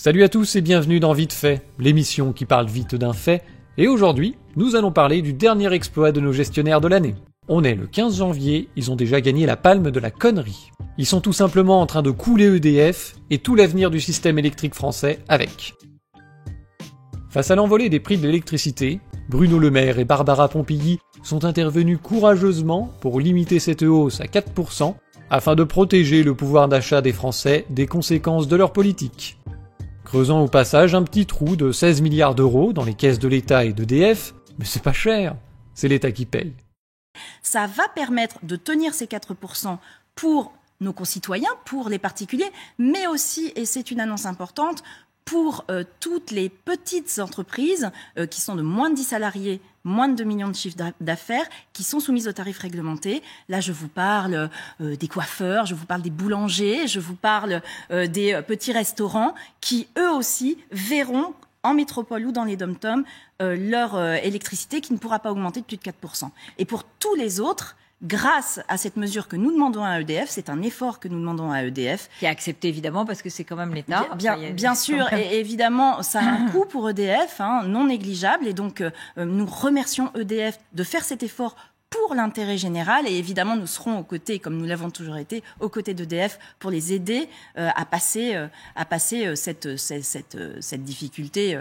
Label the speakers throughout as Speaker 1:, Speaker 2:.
Speaker 1: Salut à tous et bienvenue dans Vite Fait, l'émission qui parle vite d'un fait, et aujourd'hui, nous allons parler du dernier exploit de nos gestionnaires de l'année. On est le 15 janvier, ils ont déjà gagné la palme de la connerie. Ils sont tout simplement en train de couler EDF et tout l'avenir du système électrique français avec. Face à l'envolée des prix de l'électricité, Bruno Le Maire et Barbara Pompili sont intervenus courageusement pour limiter cette hausse à 4%, afin de protéger le pouvoir d'achat des Français des conséquences de leur politique. Creusant au passage un petit trou de 16 milliards d'euros dans les caisses de l'État et d'EDF, mais c'est pas cher, c'est l'État qui paye.
Speaker 2: Ça va permettre de tenir ces 4% pour nos concitoyens, pour les particuliers, mais aussi, et c'est une annonce importante, pour toutes les petites entreprises qui sont de moins de 10 salariés, moins de 2 millions de chiffre d'affaires, qui sont soumises aux tarifs réglementés. Là, je vous parle des coiffeurs, je vous parle des boulangers, je vous parle des petits restaurants qui, eux aussi, verront en métropole ou dans les dom-toms leur électricité qui ne pourra pas augmenter de plus de 4%. Et pour tous les autres, grâce à cette mesure que nous demandons à EDF, c'est un effort que nous demandons à EDF.
Speaker 3: Qui est accepté évidemment parce que c'est quand même l'État.
Speaker 2: Bien sûr, et évidemment, ça a un coût pour EDF, non négligeable. Et donc, nous remercions EDF de faire cet effort pour l'intérêt général. Et évidemment, nous serons aux côtés, comme nous l'avons toujours été, aux côtés d'EDF pour les aider à passer cette difficulté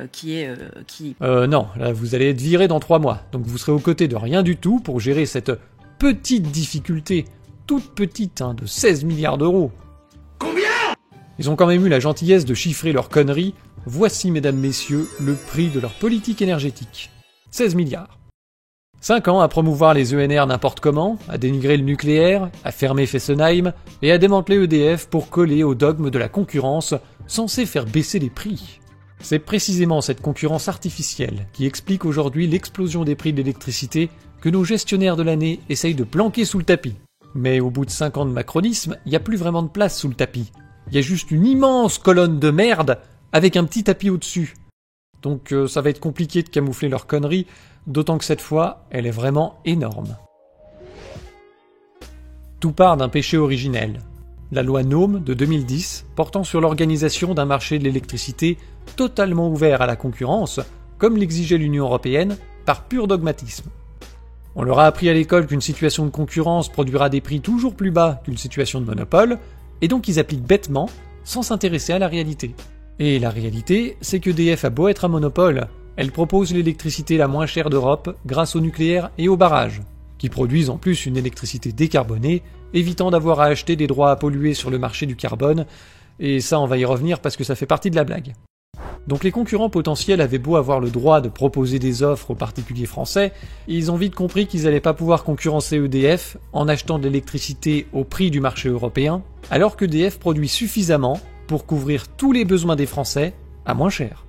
Speaker 1: Non, là, vous allez être viré dans 3 mois. Donc vous serez aux côtés de rien du tout pour gérer cette petite difficulté, toute petite, de 16 milliards d'euros.
Speaker 4: Combien ?
Speaker 1: Ils ont quand même eu la gentillesse de chiffrer leurs conneries. Voici, mesdames, messieurs, le prix de leur politique énergétique. 16 milliards. 5 ans à promouvoir les ENR n'importe comment, à dénigrer le nucléaire, à fermer Fessenheim et à démanteler EDF pour coller au dogme de la concurrence censé faire baisser les prix. C'est précisément cette concurrence artificielle qui explique aujourd'hui l'explosion des prix de l'électricité que nos gestionnaires de l'année essayent de planquer sous le tapis. Mais au bout de 5 ans de macronisme, il n'y a plus vraiment de place sous le tapis. Il y a juste une immense colonne de merde avec un petit tapis au-dessus. Donc ça va être compliqué de camoufler leur connerie, d'autant que cette fois, elle est vraiment énorme. Tout part d'un péché originel. La loi NOM de 2010 portant sur l'organisation d'un marché de l'électricité totalement ouvert à la concurrence, comme l'exigeait l'Union européenne, par pur dogmatisme. On leur a appris à l'école qu'une situation de concurrence produira des prix toujours plus bas qu'une situation de monopole, et donc ils appliquent bêtement, sans s'intéresser à la réalité. Et la réalité, c'est que EDF a beau être un monopole, elle propose l'électricité la moins chère d'Europe grâce au nucléaire et aux barrages, qui produisent en plus une électricité décarbonée, évitant d'avoir à acheter des droits à polluer sur le marché du carbone, et ça on va y revenir parce que ça fait partie de la blague. Donc les concurrents potentiels avaient beau avoir le droit de proposer des offres aux particuliers français, ils ont vite compris qu'ils n'allaient pas pouvoir concurrencer EDF en achetant de l'électricité au prix du marché européen, alors qu'EDF produit suffisamment pour couvrir tous les besoins des Français à moins cher.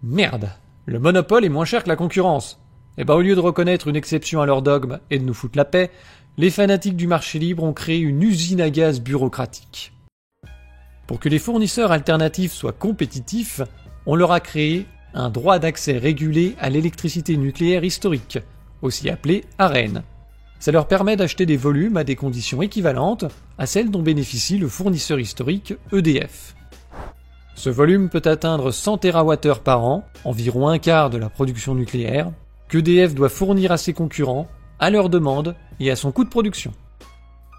Speaker 1: Merde, le monopole est moins cher que la concurrence. Et au lieu de reconnaître une exception à leur dogme et de nous foutre la paix, les fanatiques du marché libre ont créé une usine à gaz bureaucratique. Pour que les fournisseurs alternatifs soient compétitifs, on leur a créé un droit d'accès régulé à l'électricité nucléaire historique, aussi appelé AREN. Ça leur permet d'acheter des volumes à des conditions équivalentes à celles dont bénéficie le fournisseur historique EDF. Ce volume peut atteindre 100 TWh par an, environ un quart de la production nucléaire, qu'EDF doit fournir à ses concurrents, à leur demande et à son coût de production.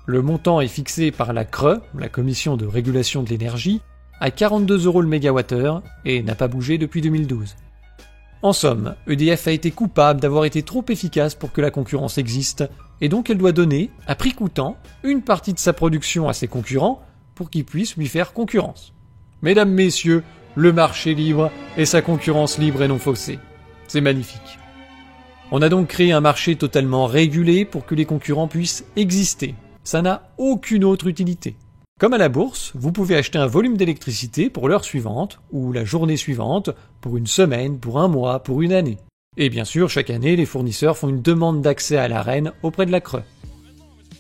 Speaker 1: Le montant est fixé par la CRE, la Commission de régulation de l'énergie, à 42 € le mégawattheure et n'a pas bougé depuis 2012. En somme, EDF a été coupable d'avoir été trop efficace pour que la concurrence existe, et donc elle doit donner, à prix coûtant, une partie de sa production à ses concurrents pour qu'ils puissent lui faire concurrence. Mesdames, messieurs, le marché libre et sa concurrence libre et non faussée. C'est magnifique. On a donc créé un marché totalement régulé pour que les concurrents puissent exister. Ça n'a aucune autre utilité. Comme à la bourse, vous pouvez acheter un volume d'électricité pour l'heure suivante, ou la journée suivante, pour une semaine, pour un mois, pour une année. Et bien sûr, chaque année, les fournisseurs font une demande d'accès à l'AREN auprès de la CRE.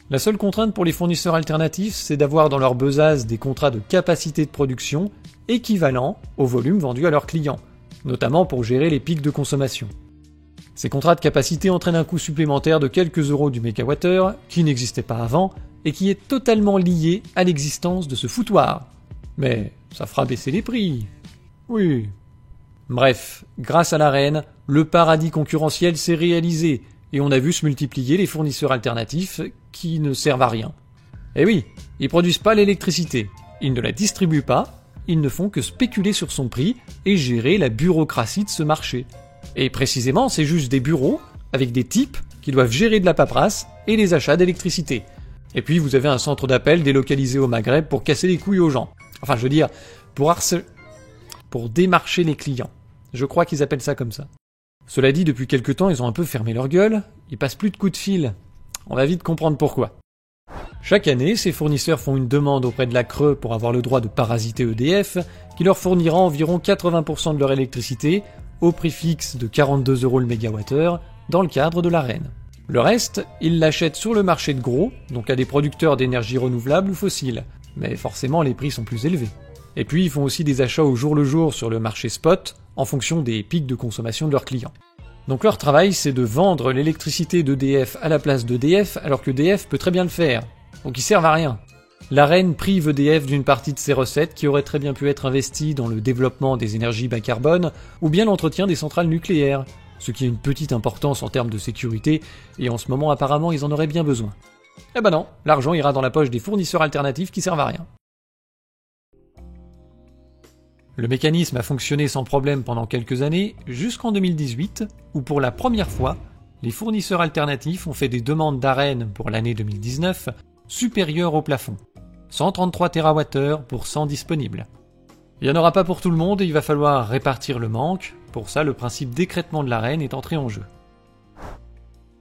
Speaker 1: La seule contrainte pour les fournisseurs alternatifs, c'est d'avoir dans leur besace des contrats de capacité de production équivalents au volume vendu à leurs clients, notamment pour gérer les pics de consommation. Ces contrats de capacité entraînent un coût supplémentaire de quelques euros du mégawattheure, qui n'existait pas avant, et qui est totalement lié à l'existence de ce foutoir. Mais ça fera baisser les prix. Oui. Bref, grâce à l'Arenh, le paradis concurrentiel s'est réalisé et on a vu se multiplier les fournisseurs alternatifs qui ne servent à rien. Eh oui, ils produisent pas l'électricité, ils ne la distribuent pas, ils ne font que spéculer sur son prix et gérer la bureaucratie de ce marché. Et précisément, c'est juste des bureaux avec des types qui doivent gérer de la paperasse et les achats d'électricité. Et puis vous avez un centre d'appel délocalisé au Maghreb pour casser les couilles aux gens. Enfin, je veux dire, pour démarcher les clients. Je crois qu'ils appellent ça comme ça. Cela dit, depuis quelque temps, ils ont un peu fermé leur gueule, ils passent plus de coups de fil. On va vite comprendre pourquoi. Chaque année, ces fournisseurs font une demande auprès de la CRE pour avoir le droit de parasiter EDF, qui leur fournira environ 80% de leur électricité, au prix fixe de 42 € le mégawattheure, dans le cadre de l'Arenh. Le reste, ils l'achètent sur le marché de gros, donc à des producteurs d'énergie renouvelable ou fossile, mais forcément les prix sont plus élevés. Et puis ils font aussi des achats au jour le jour sur le marché spot, en fonction des pics de consommation de leurs clients. Donc leur travail, c'est de vendre l'électricité d'EDF à la place d'EDF, alors qu'EDF peut très bien le faire. Donc ils servent à rien. L'Arenh prive EDF d'une partie de ses recettes qui auraient très bien pu être investies dans le développement des énergies bas carbone, ou bien l'entretien des centrales nucléaires, ce qui a une petite importance en termes de sécurité, et en ce moment apparemment ils en auraient bien besoin. Eh ben non, l'argent ira dans la poche des fournisseurs alternatifs qui servent à rien. Le mécanisme a fonctionné sans problème pendant quelques années, jusqu'en 2018, où pour la première fois, les fournisseurs alternatifs ont fait des demandes d'Arenh pour l'année 2019 supérieures au plafond. 133 TWh pour 100 disponibles. Il n'y en aura pas pour tout le monde et il va falloir répartir le manque, pour ça le principe d'écrêtement de l'Arenh est entré en jeu.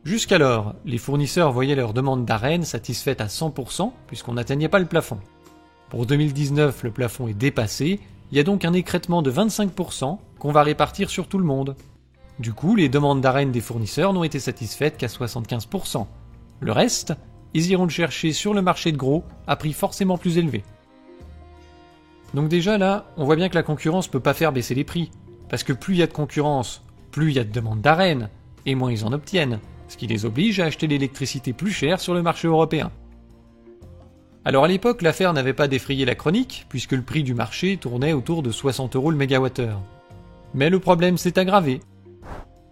Speaker 1: Jusqu'alors, les fournisseurs voyaient leur demande d'Arenh satisfaite à 100% puisqu'on n'atteignait pas le plafond. Pour 2019, le plafond est dépassé, il y a donc un écrêtement de 25% qu'on va répartir sur tout le monde. Du coup, les demandes d'Arenh des fournisseurs n'ont été satisfaites qu'à 75%. Le reste, ils iront le chercher sur le marché de gros à prix forcément plus élevé. Donc déjà là, on voit bien que la concurrence peut pas faire baisser les prix, parce que plus il y a de concurrence, plus il y a de demandes d'Arenh, et moins ils en obtiennent, ce qui les oblige à acheter l'électricité plus chère sur le marché européen. Alors à l'époque, l'affaire n'avait pas défrayé la chronique, puisque le prix du marché tournait autour de 60 € le mégawattheure. Mais le problème s'est aggravé.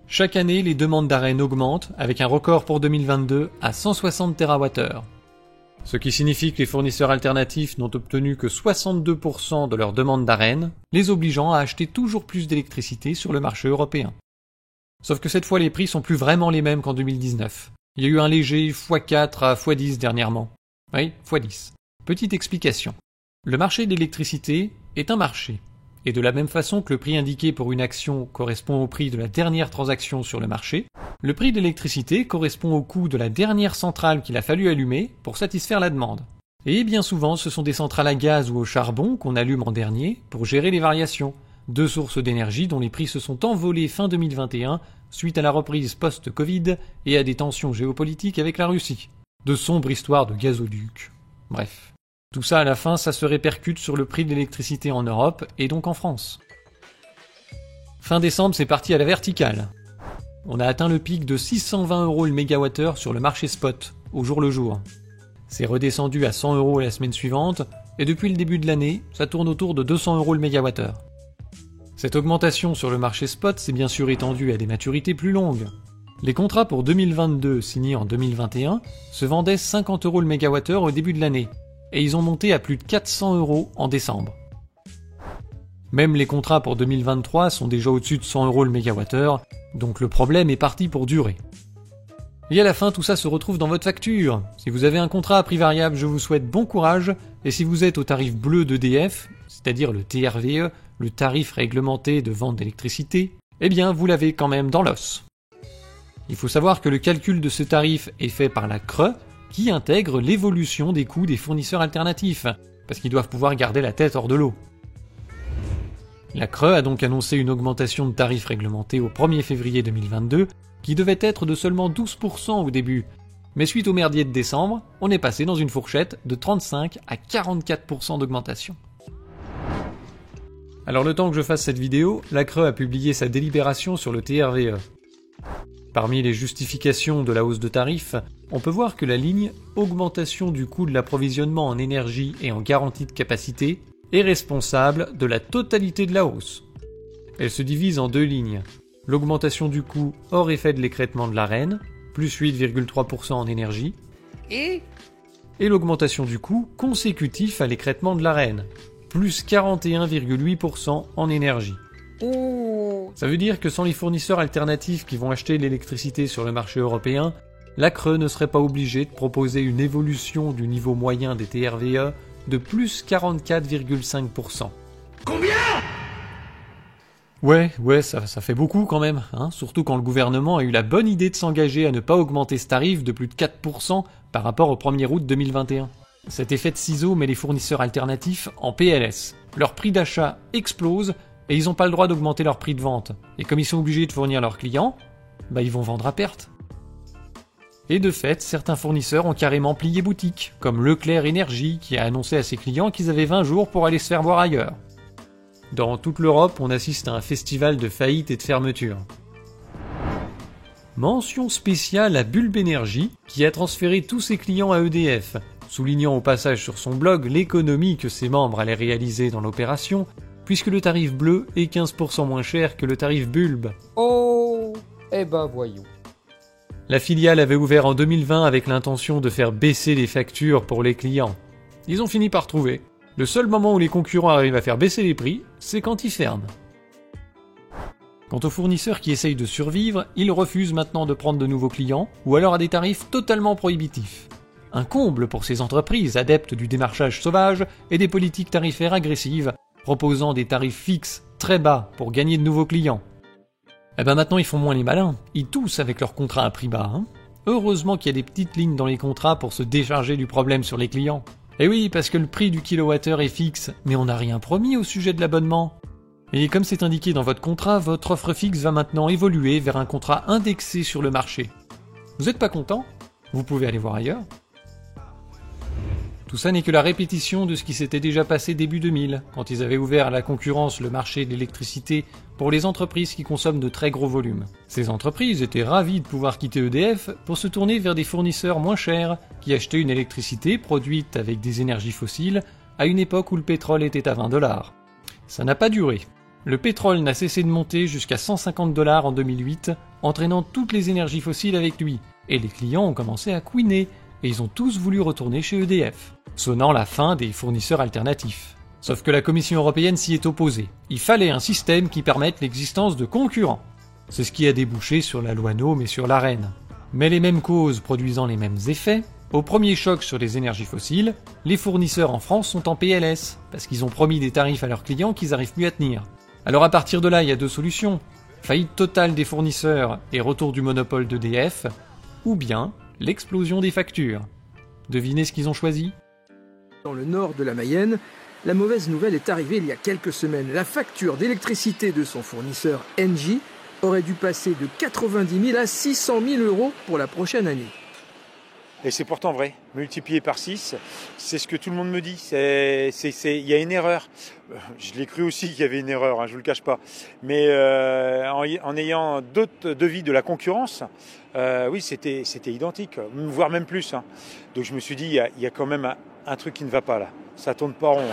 Speaker 1: Chaque année, les demandes d'Arenh augmentent, avec un record pour 2022 à 160 TWh. Ce qui signifie que les fournisseurs alternatifs n'ont obtenu que 62% de leurs demandes d'Arenh, les obligeant à acheter toujours plus d'électricité sur le marché européen. Sauf que cette fois, les prix sont plus vraiment les mêmes qu'en 2019. Il y a eu un léger x4 à x10 dernièrement. Oui, x10. Petite explication. Le marché de l'électricité est un marché. Et de la même façon que le prix indiqué pour une action correspond au prix de la dernière transaction sur le marché, le prix de l'électricité correspond au coût de la dernière centrale qu'il a fallu allumer pour satisfaire la demande. Et bien souvent, ce sont des centrales à gaz ou au charbon qu'on allume en dernier pour gérer les variations, deux sources d'énergie dont les prix se sont envolés fin 2021 suite à la reprise post-Covid et à des tensions géopolitiques avec la Russie. De sombres histoires de gazoducs. Bref. Tout ça à la fin, ça se répercute sur le prix de l'électricité en Europe et donc en France. Fin décembre, c'est parti à la verticale. On a atteint le pic de 620 € le mégawattheure sur le marché spot, au jour le jour. C'est redescendu à 100 € la semaine suivante, et depuis le début de l'année, ça tourne autour de 200 € le mégawattheure. Cette augmentation sur le marché spot s'est bien sûr étendue à des maturités plus longues. Les contrats pour 2022 signés en 2021 se vendaient 50 € le mégawattheure au début de l'année, et ils ont monté à plus de 400 € en décembre. Même les contrats pour 2023 sont déjà au-dessus de 100 € le mégawattheure, donc le problème est parti pour durer. Et à la fin, tout ça se retrouve dans votre facture. Si vous avez un contrat à prix variable, je vous souhaite bon courage, et si vous êtes au tarif bleu d'EDF, c'est-à-dire le TRVE, le tarif réglementé de vente d'électricité, eh bien vous l'avez quand même dans l'os. Il faut savoir que le calcul de ce tarif est fait par la CRE, qui intègre l'évolution des coûts des fournisseurs alternatifs, parce qu'ils doivent pouvoir garder la tête hors de l'eau. La CRE a donc annoncé une augmentation de tarifs réglementés au 1er février 2022, qui devait être de seulement 12% au début, mais suite au merdier de décembre, on est passé dans une fourchette de 35 à 44% d'augmentation. Alors le temps que je fasse cette vidéo, la CRE a publié sa délibération sur le TRVE. Parmi les justifications de la hausse de tarifs, on peut voir que la ligne « Augmentation du coût de l'approvisionnement en énergie et en garantie de capacité » est responsable de la totalité de la hausse. Elle se divise en deux lignes. L'augmentation du coût hors effet de l'écrêtement de l'Arenh, plus 8,3% en énergie, et l'augmentation du coût consécutif à l'écrêtement de l'Arenh, plus 41,8% en énergie. Ça veut dire que sans les fournisseurs alternatifs qui vont acheter l'électricité sur le marché européen, la CRE ne serait pas obligée de proposer une évolution du niveau moyen des TRVE de plus 44,5%.
Speaker 4: Combien ?
Speaker 1: Ouais, ça fait beaucoup quand même, hein, surtout quand le gouvernement a eu la bonne idée de s'engager à ne pas augmenter ce tarif de plus de 4% par rapport au 1er août 2021. Cet effet de ciseau met les fournisseurs alternatifs en PLS. Leur prix d'achat explose et ils n'ont pas le droit d'augmenter leur prix de vente. Et comme ils sont obligés de fournir leurs clients, ils vont vendre à perte. Et de fait, certains fournisseurs ont carrément plié boutique, comme Leclerc Énergie qui a annoncé à ses clients qu'ils avaient 20 jours pour aller se faire voir ailleurs. Dans toute l'Europe, on assiste à un festival de faillites et de fermetures. Mention spéciale à Bulb Energy, qui a transféré tous ses clients à EDF, soulignant au passage sur son blog l'économie que ses membres allaient réaliser dans l'opération, puisque le tarif bleu est 15% moins cher que le tarif Bulb.
Speaker 5: Oh, voyons.
Speaker 1: La filiale avait ouvert en 2020 avec l'intention de faire baisser les factures pour les clients. Ils ont fini par trouver. Le seul moment où les concurrents arrivent à faire baisser les prix, c'est quand ils ferment. Quant aux fournisseurs qui essayent de survivre, ils refusent maintenant de prendre de nouveaux clients, ou alors à des tarifs totalement prohibitifs. Un comble pour ces entreprises adeptes du démarchage sauvage et des politiques tarifaires agressives, proposant des tarifs fixes très bas pour gagner de nouveaux clients. Maintenant ils font moins les malins, ils toussent avec leurs contrats à prix bas. Heureusement qu'il y a des petites lignes dans les contrats pour se décharger du problème sur les clients. Et oui, parce que le prix du kilowattheure est fixe, mais on n'a rien promis au sujet de l'abonnement. Et comme c'est indiqué dans votre contrat, votre offre fixe va maintenant évoluer vers un contrat indexé sur le marché. Vous n'êtes pas content ? Vous pouvez aller voir ailleurs. Tout ça n'est que la répétition de ce qui s'était déjà passé début 2000, quand ils avaient ouvert à la concurrence le marché de l'électricité pour les entreprises qui consomment de très gros volumes. Ces entreprises étaient ravies de pouvoir quitter EDF pour se tourner vers des fournisseurs moins chers, qui achetaient une électricité produite avec des énergies fossiles à une époque où le pétrole était à 20$. Ça n'a pas duré. Le pétrole n'a cessé de monter jusqu'à 150$ en 2008, entraînant toutes les énergies fossiles avec lui, et les clients ont commencé à couiner, et ils ont tous voulu retourner chez EDF, sonnant la fin des fournisseurs alternatifs. Sauf que la Commission européenne s'y est opposée. Il fallait un système qui permette l'existence de concurrents. C'est ce qui a débouché sur la loi NOM et sur l'Arenh. Mais les mêmes causes produisant les mêmes effets, au premier choc sur les énergies fossiles, les fournisseurs en France sont en PLS, parce qu'ils ont promis des tarifs à leurs clients qu'ils n'arrivent plus à tenir. Alors à partir de là, il y a deux solutions. Faillite totale des fournisseurs et retour du monopole d'EDF, ou bien l'explosion des factures. Devinez ce qu'ils ont choisi ?
Speaker 4: Dans le nord de la Mayenne, la mauvaise nouvelle est arrivée il y a quelques semaines. La facture d'électricité de son fournisseur Engie aurait dû passer de 90 000 à 600 000 euros pour la prochaine année.
Speaker 6: Et c'est pourtant vrai, multiplié par 6, c'est ce que tout le monde me dit, il y a une erreur. Je l'ai cru aussi qu'il y avait une erreur, je ne vous le cache pas. Mais en ayant d'autres devis de la concurrence, oui, c'était identique, voire même plus. Donc je me suis dit, il y a quand même un truc qui ne va pas là, ça ne tourne pas rond.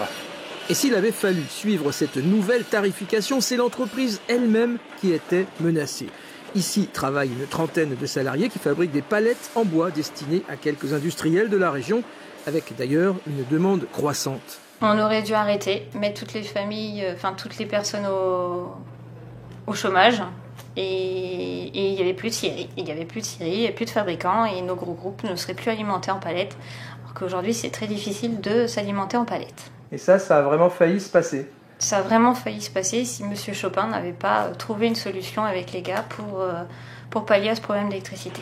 Speaker 4: Et s'il avait fallu suivre cette nouvelle tarification, c'est l'entreprise elle-même qui était menacée. Ici travaillent une trentaine de salariés qui fabriquent des palettes en bois destinées à quelques industriels de la région, avec d'ailleurs une demande croissante.
Speaker 7: On aurait dû arrêter, mettre toutes les familles, toutes les personnes au chômage. Et il n'y avait plus de scieries, il n'y avait plus de fabricants et nos gros groupes ne seraient plus alimentés en palettes. Alors qu'aujourd'hui, c'est très difficile de s'alimenter en palettes.
Speaker 4: Et ça a vraiment failli se passer.
Speaker 7: Ça a vraiment failli se passer si M. Chopin n'avait pas trouvé une solution avec les gars pour pallier à ce problème d'électricité.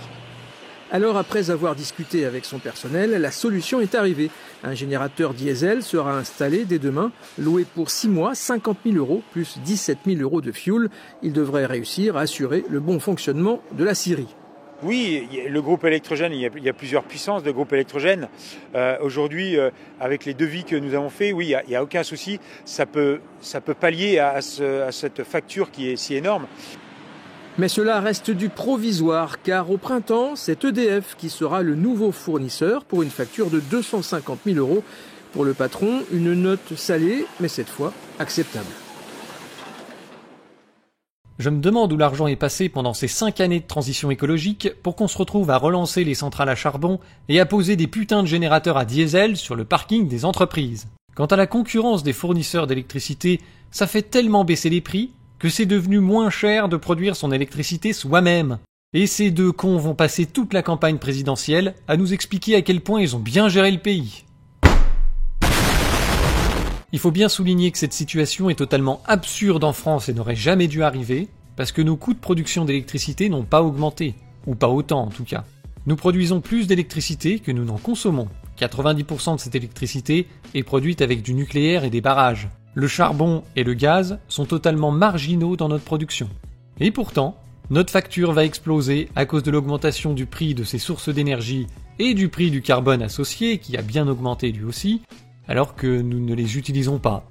Speaker 4: Alors, après avoir discuté avec son personnel, la solution est arrivée. Un générateur diesel sera installé dès demain, loué pour 6 mois, 50 000 euros, plus 17 000 euros de fioul. Il devrait réussir à assurer le bon fonctionnement de la scierie.
Speaker 6: Oui, le groupe électrogène, il y a plusieurs puissances de groupe électrogène. Aujourd'hui, avec les devis que nous avons faits, oui, il n'y a aucun souci. Ça peut pallier à cette facture qui est si énorme.
Speaker 4: Mais cela reste du provisoire, car au printemps, c'est EDF qui sera le nouveau fournisseur pour une facture de 250 000 euros pour le patron, une note salée, mais cette fois acceptable.
Speaker 1: Je me demande où l'argent est passé pendant ces 5 années de transition écologique pour qu'on se retrouve à relancer les centrales à charbon et à poser des putains de générateurs à diesel sur le parking des entreprises. Quant à la concurrence des fournisseurs d'électricité, ça fait tellement baisser les prix que c'est devenu moins cher de produire son électricité soi-même. Et ces deux cons vont passer toute la campagne présidentielle à nous expliquer à quel point ils ont bien géré le pays. Il faut bien souligner que cette situation est totalement absurde en France et n'aurait jamais dû arriver, parce que nos coûts de production d'électricité n'ont pas augmenté, ou pas autant en tout cas. Nous produisons plus d'électricité que nous n'en consommons. 90% de cette électricité est produite avec du nucléaire et des barrages. Le charbon et le gaz sont totalement marginaux dans notre production. Et pourtant, notre facture va exploser à cause de l'augmentation du prix de ces sources d'énergie et du prix du carbone associé, qui a bien augmenté lui aussi, alors que nous ne les utilisons pas.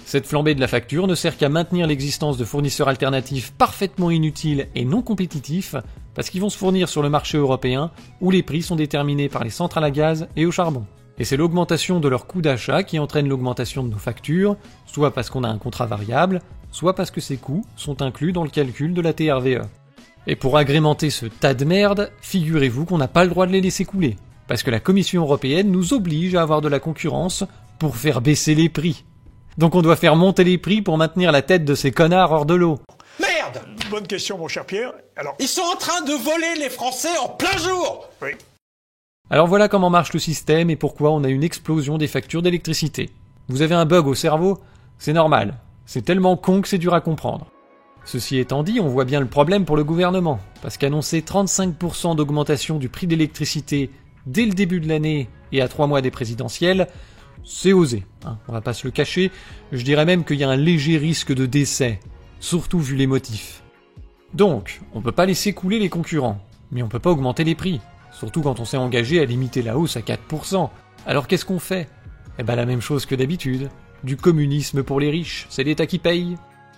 Speaker 1: Cette flambée de la facture ne sert qu'à maintenir l'existence de fournisseurs alternatifs parfaitement inutiles et non compétitifs, parce qu'ils vont se fournir sur le marché européen, où les prix sont déterminés par les centrales à gaz et au charbon. Et c'est l'augmentation de leur coût d'achat qui entraîne l'augmentation de nos factures, soit parce qu'on a un contrat variable, soit parce que ces coûts sont inclus dans le calcul de la TRVE. Et pour agrémenter ce tas de merde, figurez-vous qu'on n'a pas le droit de les laisser couler, parce que la Commission européenne nous oblige à avoir de la concurrence pour faire baisser les prix. Donc on doit faire monter les prix pour maintenir la tête de ces connards hors de l'eau.
Speaker 8: Merde!
Speaker 9: Bonne question, mon cher Pierre. Alors,
Speaker 8: Ils sont en train de voler les Français en plein jour!
Speaker 9: oui.
Speaker 1: Alors voilà comment marche le système et pourquoi on a une explosion des factures d'électricité. Vous avez un bug au cerveau? C'est normal. C'est tellement con que c'est dur à comprendre. Ceci étant dit, on voit bien le problème pour le gouvernement, parce qu'annoncer 35% d'augmentation du prix de l'électricité dès le début de l'année et à 3 mois des présidentielles, c'est osé, hein, on va pas se le cacher, je dirais même qu'il y a un léger risque de décès, surtout vu les motifs. Donc, on peut pas laisser couler les concurrents, mais on peut pas augmenter les prix, surtout quand on s'est engagé à limiter la hausse à 4%. Alors qu'est-ce qu'on fait? Eh ben la même chose que d'habitude, du communisme pour les riches, c'est l'État qui paye.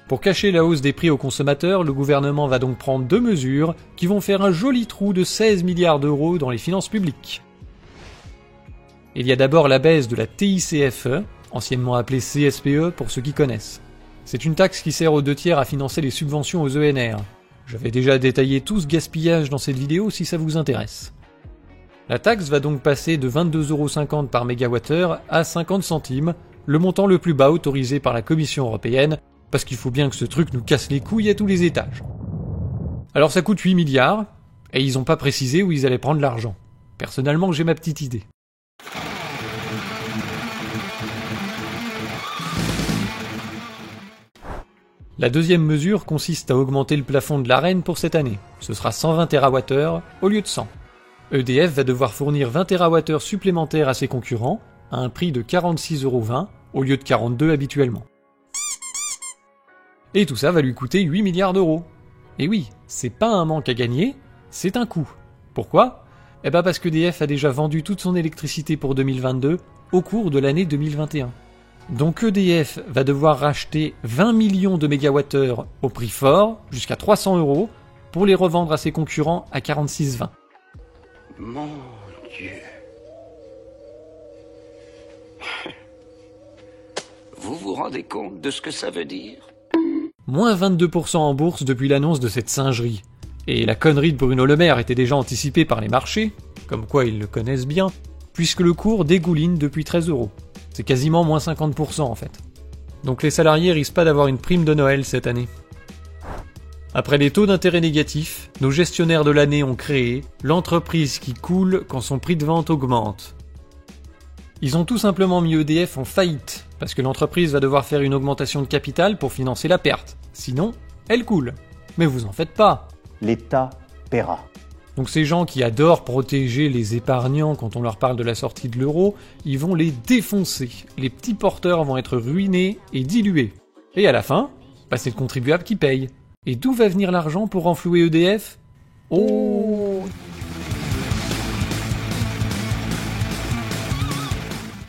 Speaker 1: Pour cacher la hausse des prix aux consommateurs, le gouvernement va donc prendre 2 mesures qui vont faire un joli trou de 16 milliards d'euros dans les finances publiques. Il y a d'abord la baisse de la TICFE, anciennement appelée CSPE pour ceux qui connaissent. C'est une taxe qui sert aux 2/3 à financer les subventions aux ENR. J'avais déjà détaillé tout ce gaspillage dans cette vidéo si ça vous intéresse. La taxe va donc passer de 22,50 € par mégawattheure à 50 centimes, le montant le plus bas autorisé par la Commission européenne, parce qu'il faut bien que ce truc nous casse les couilles à tous les étages. Alors ça coûte 8 milliards, et ils ont pas précisé où ils allaient prendre l'argent. Personnellement, j'ai ma petite idée. La deuxième mesure consiste à augmenter le plafond de l'Arenh pour cette année. Ce sera 120 TWh au lieu de 100. EDF va devoir fournir 20 TWh supplémentaires à ses concurrents, à un prix de 46,20 € au lieu de 42 habituellement. Et tout ça va lui coûter 8 milliards d'euros. Et oui, c'est pas un manque à gagner, c'est un coût. Pourquoi? Eh ben parce qu'EDF a déjà vendu toute son électricité pour 2022 au cours de l'année 2021. Donc EDF va devoir racheter 20 millions de mégawattheures au prix fort, jusqu'à 300 €, pour les revendre à ses concurrents à 46,20.
Speaker 10: Mon Dieu. Vous vous rendez compte de ce que ça veut dire?
Speaker 1: Moins 22% en bourse depuis l'annonce de cette singerie. Et la connerie de Bruno Le Maire était déjà anticipée par les marchés, comme quoi ils le connaissent bien, puisque le cours dégouline depuis 13 €. C'est quasiment moins 50% en fait. Donc les salariés risquent pas d'avoir une prime de Noël cette année. Après les taux d'intérêt négatifs, nos gestionnaires de l'année ont créé l'entreprise qui coule quand son prix de vente augmente. Ils ont tout simplement mis EDF en faillite, parce que l'entreprise va devoir faire une augmentation de capital pour financer la perte. Sinon, elle coule. Mais vous en faites pas.
Speaker 11: L'État paiera.
Speaker 1: Donc ces gens qui adorent protéger les épargnants quand on leur parle de la sortie de l'euro, ils vont les défoncer. Les petits porteurs vont être ruinés et dilués. Et à la fin, c'est le contribuable qui paye. Et d'où va venir l'argent pour renflouer EDF? Oh!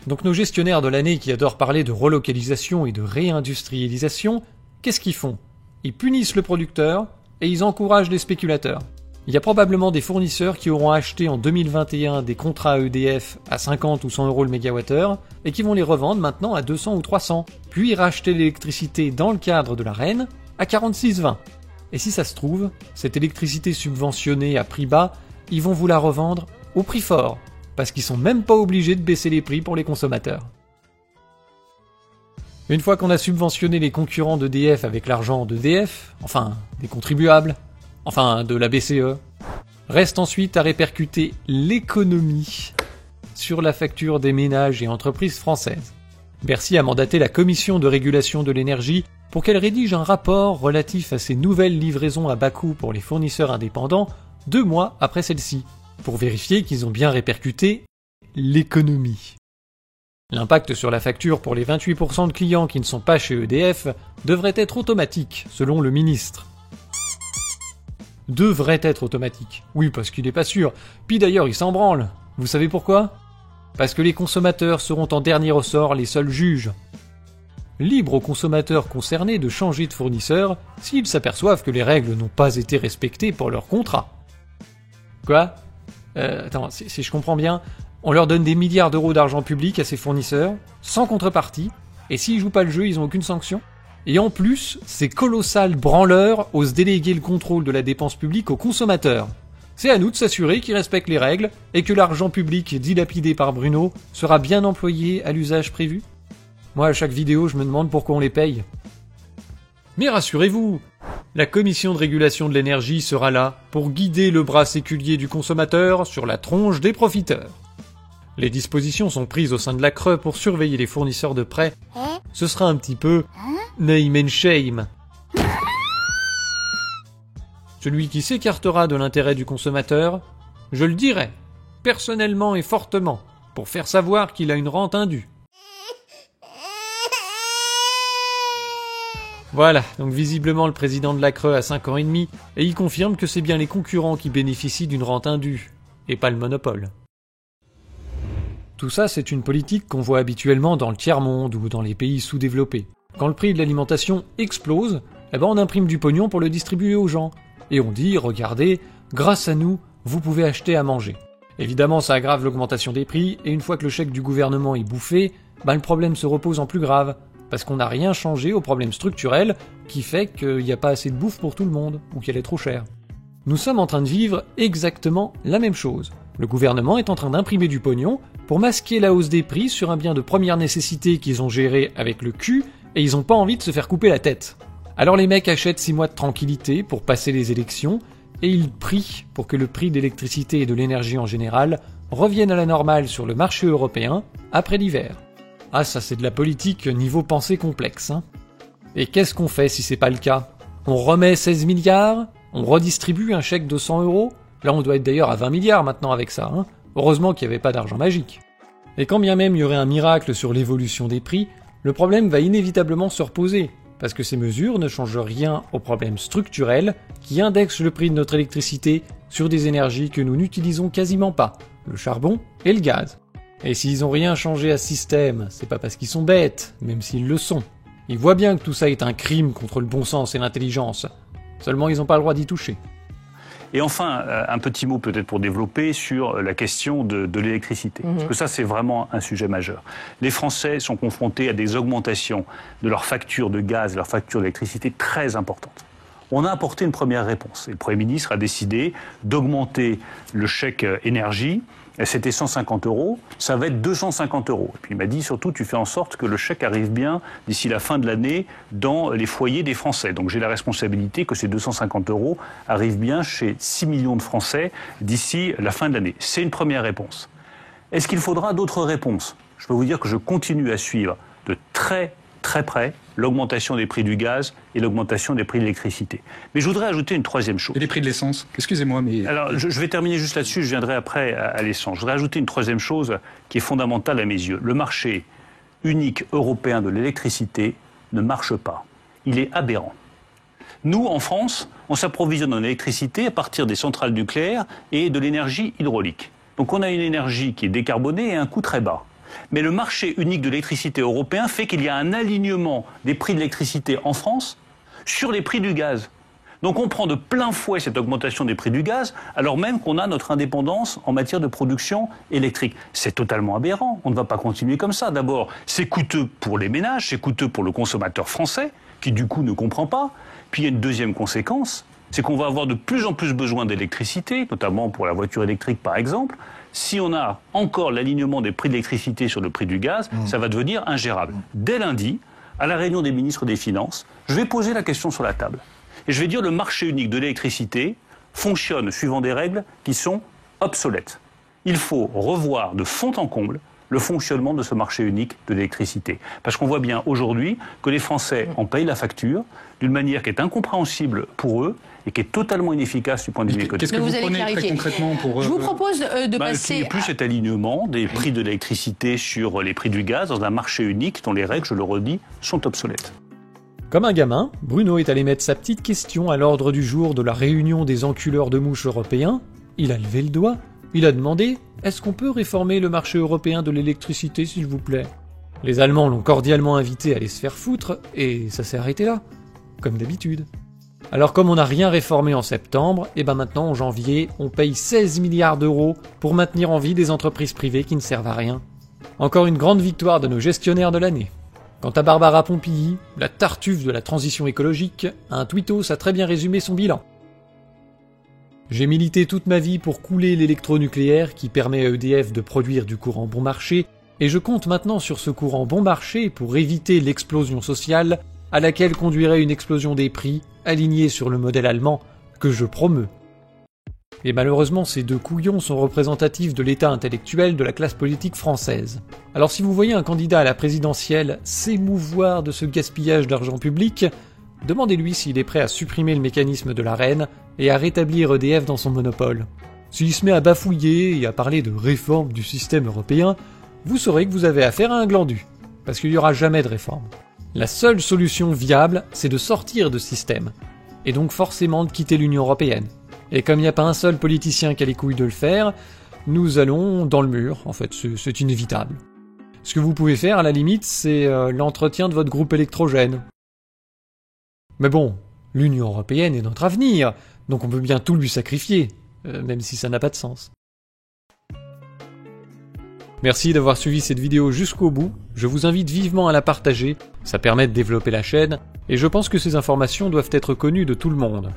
Speaker 1: Donc nos gestionnaires de l'année qui adorent parler de relocalisation et de réindustrialisation, qu'est-ce qu'ils font? Ils punissent le producteur et ils encouragent les spéculateurs. Il y a probablement des fournisseurs qui auront acheté en 2021 des contrats EDF à 50 ou 100 euros le mégawattheure et qui vont les revendre maintenant à 200 ou 300, puis racheter l'électricité dans le cadre de l'Arenh à 46,20. Et si ça se trouve, cette électricité subventionnée à prix bas, ils vont vous la revendre au prix fort, parce qu'ils sont même pas obligés de baisser les prix pour les consommateurs. Une fois qu'on a subventionné les concurrents d'EDF avec l'argent d'EDF, enfin des contribuables, enfin de la BCE, reste ensuite à répercuter l'économie sur la facture des ménages et entreprises françaises. Bercy a mandaté la Commission de régulation de l'énergie pour qu'elle rédige un rapport relatif à ces nouvelles livraisons à bas coût pour les fournisseurs indépendants 2 mois après celle-ci, pour vérifier qu'ils ont bien répercuté l'économie. L'impact sur la facture pour les 28% de clients qui ne sont pas chez EDF devrait être automatique, selon le ministre. Devrait être automatique. Oui, parce qu'il n'est pas sûr. Puis d'ailleurs, il s'en branle. Vous savez pourquoi ? Parce que les consommateurs seront en dernier ressort les seuls juges. Libre aux consommateurs concernés de changer de fournisseur s'ils s'aperçoivent que les règles n'ont pas été respectées pour leur contrat. Quoi ? Attends, si je comprends bien, on leur donne des milliards d'euros d'argent public à ces fournisseurs, sans contrepartie, et s'ils jouent pas le jeu, ils ont aucune sanction. Et en plus, ces colossales branleurs osent déléguer le contrôle de la dépense publique aux consommateurs. C'est à nous de s'assurer qu'ils respectent les règles et que l'argent public dilapidé par Bruno sera bien employé à l'usage prévu. Moi, à chaque vidéo, je me demande pourquoi on les paye. Mais rassurez-vous, la Commission de régulation de l'énergie sera là pour guider le bras séculier du consommateur sur la tronche des profiteurs. Les dispositions sont prises au sein de la CRE pour surveiller les fournisseurs de prêt. Ce sera un petit peu name and shame. Celui qui s'écartera de l'intérêt du consommateur, je le dirai, personnellement et fortement, pour faire savoir qu'il a une rente indue. Voilà, donc visiblement le président de la CRE a 5 ans et demi, et il confirme que c'est bien les concurrents qui bénéficient d'une rente indue, et pas le monopole. Tout ça, c'est une politique qu'on voit habituellement dans le tiers-monde ou dans les pays sous-développés. Quand le prix de l'alimentation explose, on imprime du pognon pour le distribuer aux gens. Et on dit, regardez, grâce à nous, vous pouvez acheter à manger. Évidemment, ça aggrave l'augmentation des prix, et une fois que le chèque du gouvernement est bouffé, le problème se repose en plus grave, parce qu'on n'a rien changé au problème structurel qui fait qu'il n'y a pas assez de bouffe pour tout le monde, ou qu'elle est trop chère. Nous sommes en train de vivre exactement la même chose. Le gouvernement est en train d'imprimer du pognon pour masquer la hausse des prix sur un bien de première nécessité qu'ils ont géré avec le cul, et ils n'ont pas envie de se faire couper la tête. Alors les mecs achètent 6 mois de tranquillité pour passer les élections, et ils prient pour que le prix d'électricité et de l'énergie en général revienne à la normale sur le marché européen après l'hiver. Ah, ça c'est de la politique niveau pensée complexe, hein. Et qu'est-ce qu'on fait si c'est pas le cas ? On remet 16 milliards ? On redistribue un chèque de 100 euros ? Là on doit être d'ailleurs à 20 milliards maintenant avec ça, hein. Heureusement qu'il n'y avait pas d'argent magique. Et quand bien même il y aurait un miracle sur l'évolution des prix, le problème va inévitablement se reposer, parce que ces mesures ne changent rien au problème structurel qui indexe le prix de notre électricité sur des énergies que nous n'utilisons quasiment pas, le charbon et le gaz. Et s'ils ont rien changé à ce système, c'est pas parce qu'ils sont bêtes, même s'ils le sont. Ils voient bien que tout ça est un crime contre le bon sens et l'intelligence. Seulement ils n'ont pas le droit d'y toucher.
Speaker 12: Et enfin, un petit mot peut-être pour développer sur la question de l'électricité. Parce que ça, c'est vraiment un sujet majeur. Les Français sont confrontés à des augmentations de leurs factures de gaz, de leurs factures d'électricité très importantes. On a apporté une première réponse. Et le Premier ministre a décidé d'augmenter le chèque énergie. C'était 150 €, ça va être 250 €. Et puis il m'a dit surtout, tu fais en sorte que le chèque arrive bien d'ici la fin de l'année dans les foyers des Français. Donc j'ai la responsabilité que ces 250 € arrivent bien chez 6 millions de Français d'ici la fin de l'année. C'est une première réponse. Est-ce qu'il faudra d'autres réponses ? Je peux vous dire que je continue à suivre de très près l'augmentation des prix du gaz et l'augmentation des prix de l'électricité. Mais je voudrais ajouter une troisième chose.
Speaker 13: Et les prix de l'essence ? Excusez-moi, mais...
Speaker 12: Alors, je vais terminer juste là-dessus, je viendrai après à l'essence. Je voudrais ajouter une troisième chose qui est fondamentale à mes yeux. Le marché unique européen de l'électricité ne marche pas. Il est aberrant. Nous, en France, on s'approvisionne en électricité à partir des centrales nucléaires et de l'énergie hydraulique. Donc on a une énergie qui est décarbonée et à un coût très bas. Mais le marché unique de l'électricité européen fait qu'il y a un alignement des prix de l'électricité en France sur les prix du gaz. Donc on prend de plein fouet cette augmentation des prix du gaz, alors même qu'on a notre indépendance en matière de production électrique. C'est totalement aberrant, on ne va pas continuer comme ça. D'abord, c'est coûteux pour les ménages, c'est coûteux pour le consommateur français, qui du coup ne comprend pas. Puis il y a une deuxième conséquence, c'est qu'on va avoir de plus en plus besoin d'électricité, notamment pour la voiture électrique par exemple. Si on a encore l'alignement des prix de l'électricité sur le prix du gaz, ça va devenir ingérable. Dès lundi, à la réunion des ministres des Finances, je vais poser la question sur la table. Et je vais dire le marché unique de l'électricité fonctionne suivant des règles qui sont obsolètes. Il faut revoir de fond en comble le fonctionnement de ce marché unique de l'électricité. Parce qu'on voit bien aujourd'hui que les Français en payent la facture d'une manière qui est incompréhensible pour eux et qui est totalement inefficace du point de vue économique.
Speaker 13: Qu'est-ce que vous prenez très concrètement pour...
Speaker 14: Je vous propose de passer...
Speaker 12: Qu'il n'y ait plus cet alignement des prix de l'électricité sur les prix du gaz dans un marché unique dont les règles, je le redis, sont obsolètes.
Speaker 1: Comme un gamin, Bruno est allé mettre sa petite question à l'ordre du jour de la réunion des enculeurs de mouches européens. Il a levé le doigt. Il a demandé « Est-ce qu'on peut réformer le marché européen de l'électricité, s'il vous plaît ?» Les Allemands l'ont cordialement invité à aller se faire foutre, et ça s'est arrêté là, comme d'habitude. Alors comme on n'a rien réformé en septembre, et ben maintenant en janvier, on paye 16 milliards d'euros pour maintenir en vie des entreprises privées qui ne servent à rien. Encore une grande victoire de nos gestionnaires de l'année. Quant à Barbara Pompili, la tartuffe de la transition écologique, un tweetos a très bien résumé son bilan. J'ai milité toute ma vie pour couler l'électronucléaire qui permet à EDF de produire du courant bon marché, et je compte maintenant sur ce courant bon marché pour éviter l'explosion sociale à laquelle conduirait une explosion des prix alignée sur le modèle allemand que je promeus. Et malheureusement, ces deux couillons sont représentatifs de l'état intellectuel de la classe politique française. Alors si vous voyez un candidat à la présidentielle s'émouvoir de ce gaspillage d'argent public, demandez-lui s'il est prêt à supprimer le mécanisme de la reine et à rétablir EDF dans son monopole. S'il se met à bafouiller et à parler de réforme du système européen, vous saurez que vous avez affaire à un glandu, parce qu'il n'y aura jamais de réforme. La seule solution viable, c'est de sortir de ce système, et donc forcément de quitter l'Union européenne. Et comme il n'y a pas un seul politicien qui a les couilles de le faire, nous allons dans le mur, en fait, c'est inévitable. Ce que vous pouvez faire, à la limite, c'est l'entretien de votre groupe électrogène. Mais bon, l'Union européenne est notre avenir, donc on peut bien tout lui sacrifier, même si ça n'a pas de sens. Merci d'avoir suivi cette vidéo jusqu'au bout, je vous invite vivement à la partager, ça permet de développer la chaîne, et je pense que ces informations doivent être connues de tout le monde.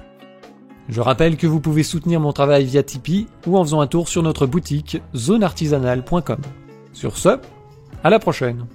Speaker 1: Je rappelle que vous pouvez soutenir mon travail via Tipeee ou en faisant un tour sur notre boutique zoneartisanale.com. Sur ce, à la prochaine.